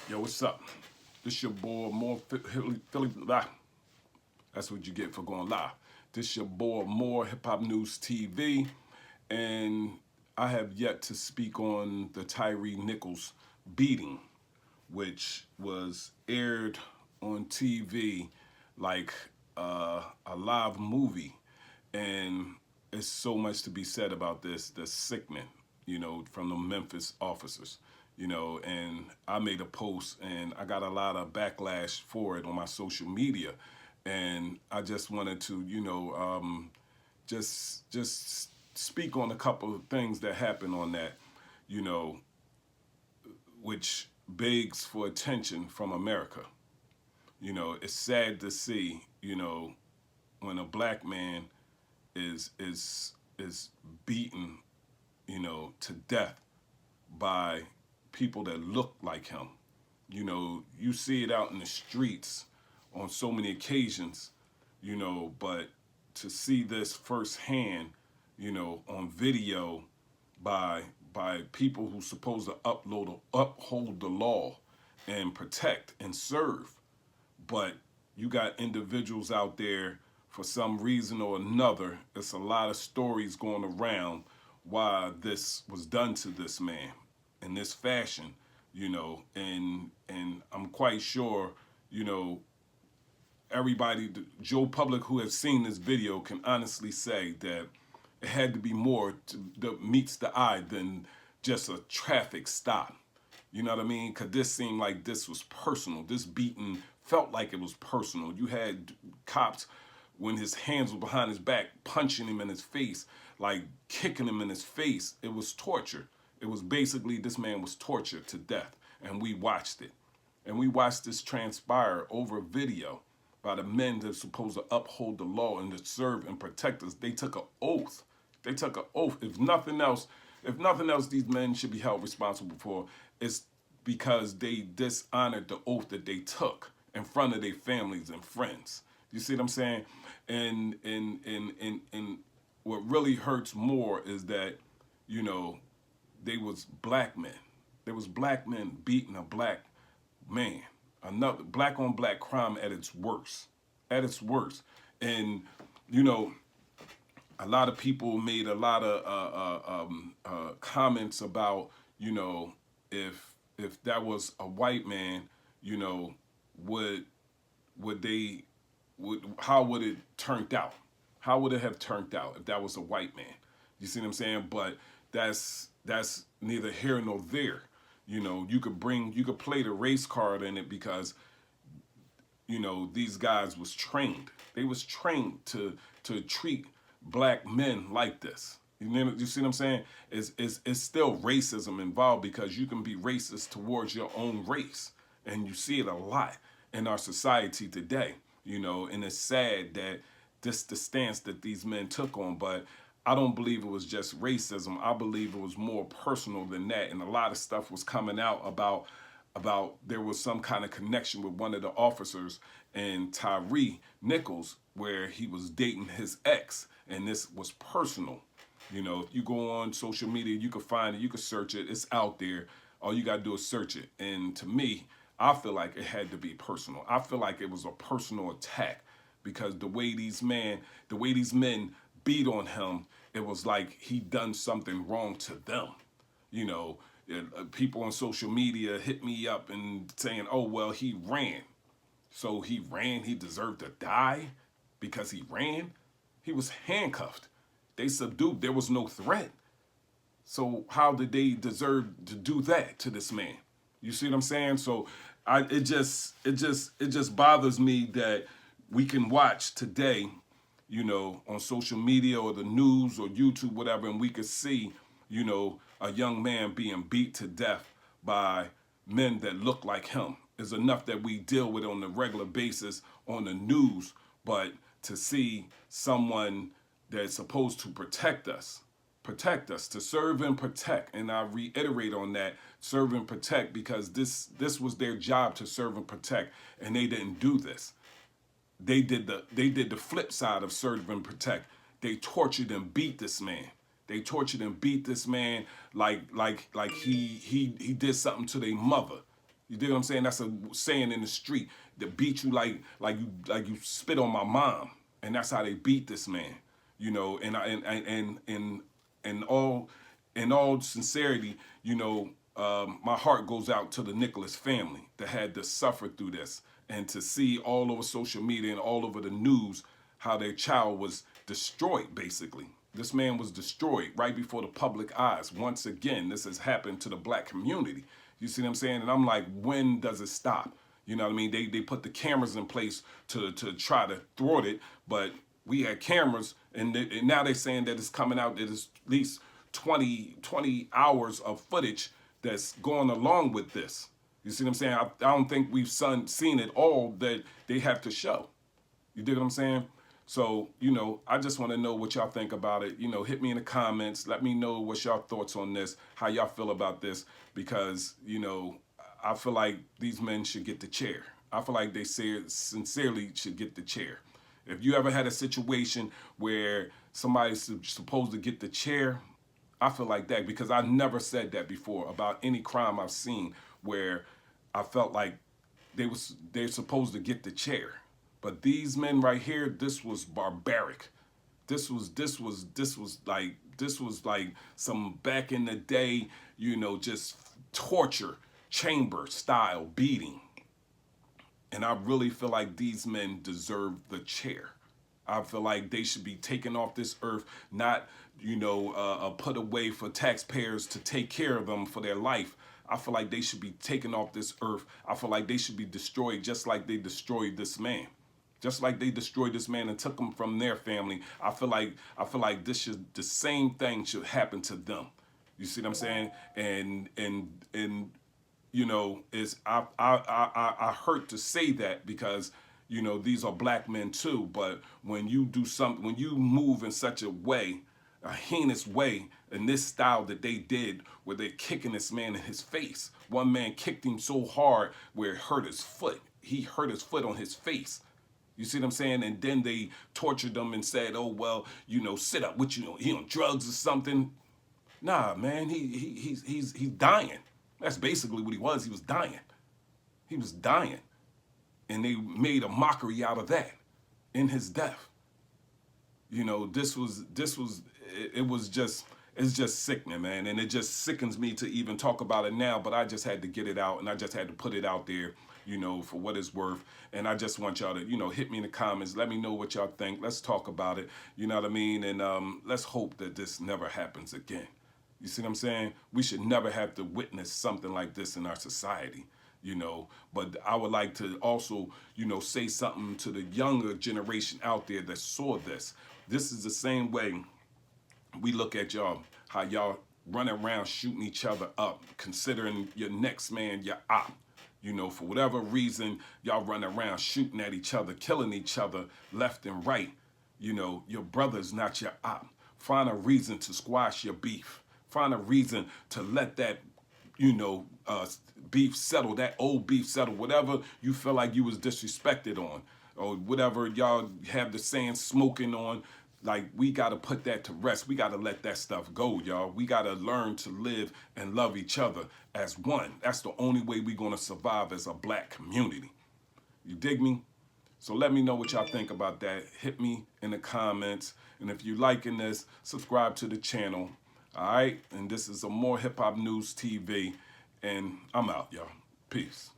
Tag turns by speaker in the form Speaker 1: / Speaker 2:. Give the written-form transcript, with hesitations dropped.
Speaker 1: Yo, what's up? This your boy, more Philly. That's what you get for going live. This your boy, more Hip Hop News TV, and I have yet to speak on the Tyre Nichols beating, which was aired on TV like a live movie, and it's so much to be said about this. The sickening, from the Memphis officers, and I made a post and I got a lot of backlash for it on my social media, and I just wanted to, just speak on a couple of things that happened on that, you know, which begs for attention from America. It's sad to see, when a black man is beaten, to death by people that look like him. You see it out in the streets on so many occasions, but to see this firsthand, on video by people who supposed to uphold the law and protect and serve, but you got individuals out there for some reason or another. It's a lot of stories going around why this was done to this man in this fashion, and I'm quite sure, everybody, Joe Public who has seen this video can honestly say that it had to be more that meets the eye than just a traffic stop. You know what I mean? Because this seemed like this was personal. This beating felt like it was personal. You had cops, when his hands were behind his back, punching him in his face, like kicking him in his face. It was torture. It was basically, this man was tortured to death, and we watched it. And we watched this transpire over video by the men that are supposed to uphold the law and to serve and protect us. They took an oath. They took an oath. If nothing else, these men should be held responsible for. It's because they dishonored the oath that they took in front of their families and friends. You see what I'm saying? And what really hurts more is that, they was black men. There was black men beating a black man. Another black on black crime at its worst. At its worst. And, a lot of people made a lot of comments about, if that was a white man, would they how would it turned out? How would it have turned out if that was a white man? You see what I'm saying? But that's neither here nor there. You could play the race card in it because, these guys was trained. They was trained to treat black men like this. You see what I'm saying? It's still racism involved, because you can be racist towards your own race. And you see it a lot in our society today, and it's sad that this the stance that these men took on. But I don't believe it was just racism. I believe it was more personal than that. And a lot of stuff was coming out about there was some kind of connection with one of the officers and Tyre Nichols, where he was dating his ex, and this was personal. If you go on social media, you can find it, you can search it, it's out there. All you gotta do is search it. And to me, I feel like it had to be personal. I feel like it was a personal attack, because the way these men beat on him, it was like he done something wrong to them. People on social media hit me up and saying, "Oh well, he ran, so he ran. He deserved to die because he ran. He was handcuffed. They subdued. There was no threat. So how did they deserve to do that to this man?" You see what I'm saying? So it just bothers me that we can watch today, on social media or the news or YouTube, whatever, and we could see, a young man being beat to death by men that look like him. Is enough that we deal with on a regular basis on the news, but to see someone that's supposed to protect us, to serve and protect. And I reiterate on that, serve and protect, because this was their job, to serve and protect, and they didn't do this. They did the flip side of serve and protect. They tortured and beat this man. They tortured and beat this man like he did something to their mother. You dig what I'm saying? That's a saying in the street. They beat you like you spit on my mom, and that's how they beat this man. You know, and all in all sincerity, you know, my heart goes out to the Nichols family that had to suffer through this, and to see all over social media and all over the news how their child was destroyed. Basically, this man was destroyed right before the public eyes. Once again, this has happened to the black community. You see what I'm saying? And I'm like, when does it stop? You know what I mean? They put the cameras in place to try to thwart it, but we had cameras, and now they're saying that it's coming out that it's at least 20 hours of footage that's going along with this. You see what I'm saying? I don't think we've seen it all that they have to show. You dig what I'm saying? So, you know, I just want to know what y'all think about it. You know, hit me in the comments. Let me know what's y'all thoughts on this, how y'all feel about this, because, you know, I feel like these men should get the chair. I feel like they sincerely should get the chair. If you ever had a situation where somebody's supposed to get the chair, I feel like that, because I never said that before about any crime I've seen where I felt like they're supposed to get the chair. But these men right here, this was barbaric. This was like some back in the day, you know, just torture chamber style beating. And I really feel like these men deserve the chair. I feel like they should be taken off this earth, not, you know, put away for taxpayers to take care of them for their life. I feel like they should be taken off this earth. I feel like they should be destroyed just like they destroyed this man. Just like they destroyed this man and took him from their family. I feel like the same thing should happen to them. You see what I'm saying? And you know, is I hurt to say that, because, you know, these are black men too. But when you do something, when you move in such a way, a heinous way, in this style that they did, where they're kicking this man in his face. One man kicked him so hard where it hurt his foot. He hurt his foot on his face. You see what I'm saying? And then they tortured him and said, "Oh well, you know, sit up. What, you know, he on drugs or something?" Nah, man, he's dying. That's basically what he was. He was dying. He was dying, and they made a mockery out of that in his death. You know, it was just, it's just sickening, man, and it just sickens me to even talk about it now. But I just had to get it out, and I just had to put it out there, you know, for what it's worth. And I just want y'all to, you know, hit me in the comments. Let me know what y'all think. Let's talk about it. You know what I mean? And let's hope that this never happens again. You see what I'm saying? We should never have to witness something like this in our society, you know. But I would like to also, you know, say something to the younger generation out there that saw this. This is the same way we look at y'all, how y'all run around shooting each other up, considering your next man your op. You know, for whatever reason, y'all run around shooting at each other, killing each other left and right. You know, your brother's not your op. Find a reason to squash your beef. Find a reason to let that, you know, beef settle, that old beef settle, whatever you feel like you was disrespected on, or whatever y'all have the saying smoking on. Like, we got to put that to rest. We got to let that stuff go, y'all. We got to learn to live and love each other as one. That's the only way we're going to survive as a black community. You dig me? So let me know what y'all think about that. Hit me in the comments. And if you're liking this, subscribe to the channel. All right? And this is a More Hip Hop News TV. And I'm out, y'all. Peace.